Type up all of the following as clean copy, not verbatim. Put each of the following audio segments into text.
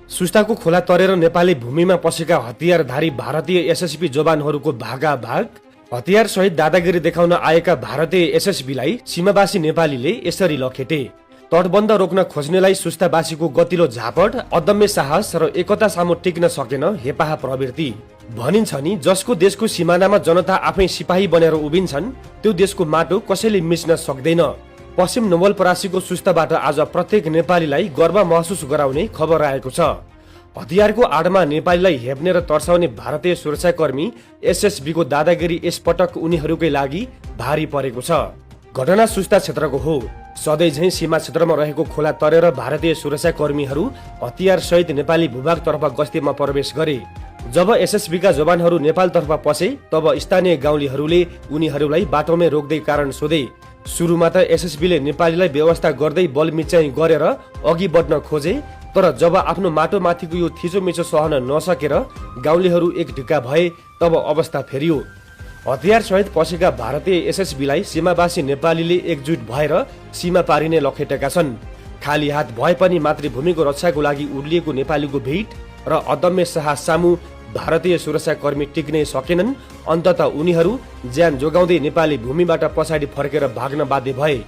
सुस्ताको खोला तरेर नेपाली भूमिमा पसेका हतियारधारी भारतीय एसएसबी जवानहरूको भागाभाग। हतियार सहित दादागिरी देखाउन आएका भारतीय एसएसबीलाई सीमावासी नेपालीले यसरी लखेटे। तटबन्ध रोक्न खोज्नेलाई सुस्तावासीको गतिलो झापट, अदम्य साहस र एकता सामु टिक्न सकेन हेपाहा प्रवृत्ति। भनिन्छ नि, जसको देशको सिमानामा जनता आफै सिपाही बनेर उभिन्छन् त्यो देशको माटो कसैले मिच्न सक्दैन। पश्चिम नवलपरासीको सुस्ताबाट आज प्रत्येक नेपालीलाई गर्व महसुस गराउने खबर आएको छ। हतियारको आडमा नेपालीलाई हेप्ने र तर्साउने भारतीय सुरक्षाकर्मी एसएसबीको दादागिरी यसपटक उनीहरूकै लागि भारी परेको छ। घटना सुस्ता क्षेत्रको हो। सधैँ झैं सीमा क्षेत्रमा रहेको खोला तरेर भारतीय सुरक्षाकर्मीहरू हतियार सहित नेपाली भूभागतर्फ गस्तीमा प्रवेश गरे। जब एसएसबीका जवानहरू नेपालतर्फ पसे तब स्थानीय गाउँलेहरूले उनीहरूलाई बाटोमै रोक्दै कारण सोधे। सुरुमा त एसएसबीले नेपालीलाई व्यवस्था गर्दै बलमिच्याइ गरेर अघि बढ्न खोजे, तर जब आफ्नो माटोमाथिको यो थिचोमिचो सहन नसकेर गाउँलेहरू एक ढिक्का भए तब अवस्था फेरियो। हतियार सहित पसेका भारतीय एसएसबीलाई सीमावासी नेपालीले एकजुट भएर सीमा पारिने लखेटेका छन्। खाली हात भए पनि मातृभूमिको रक्षाको लागि उर्लिएको नेपालीको भिड र अदम्य साहस सामु भारतीय सुरक्षाकर्मी टिक्नै सकेनन्। अन्ततः उनीहरू ज्यान जोगाउँदै नेपाली भूमिबाट पछाडि फर्केर भाग्न बाध्य भए।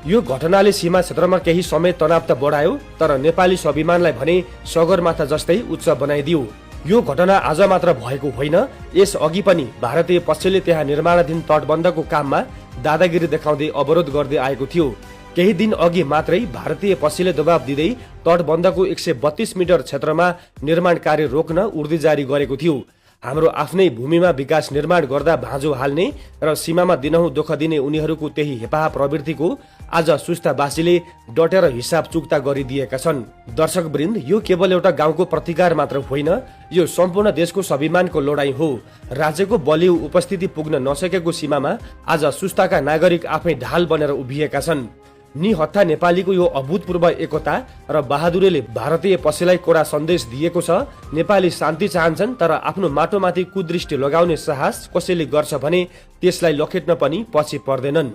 यो घटनाले सीमा क्षेत्रमा केही समय तनाव त बढायो, तर नेपाली स्वाभिमानलाई भने सगरमाथा जस्तै उच्च बनाइदियो। यो घटना आज मात्र भएको होइन, यस अघि पनि भारतीय पक्षले त्यहाँ निर्माणाधीन तटबन्धको काममा दादागिरी देखाउँदै अवरोध गर्दै आएको थियो। केही दिन अघि मात्रै भारतीय पक्षले दबाब दिँदै तटबन्धको 132 मिटर क्षेत्रमा निर्माण कार्य रोक्न उर्दी जारी गरेको थियो। हाम्रो आफ्नै भूमिमा विकास निर्माण गर्दा भाँजो हाल्ने र सीमामा दिनहुँ दुःख दिने उनीहरूको त्यही हेपाहा प्रवृत्तिको आज सुस्तावासीले डटेर हिसाब चुक्ता गरिदिएका छन्। दर्शकवृन्द, यो केवल एउटा गाउँको प्रतिकार मात्र होइन, यो सम्पूर्ण देशको स्वाभिमानको लडाईँ हो। राज्यको बलियो उपस्थिति पुग्न नसकेको सीमामा आज सुस्ताका नागरिक आफै ढाल बनेर उभिएका छन्। निहत्था नेपालीको यो अभूतपूर्व एकता र बहादुरीले भारतीय पक्षलाई कडा सन्देश दिएको छ। नेपाली शान्ति चाहन्छन्, तर आफ्नो माटोमाथि कुदृष्टि लगाउने साहस कसैले गर्छ भने त्यसलाई लखेट्न पनि पछि पर्दैनन्।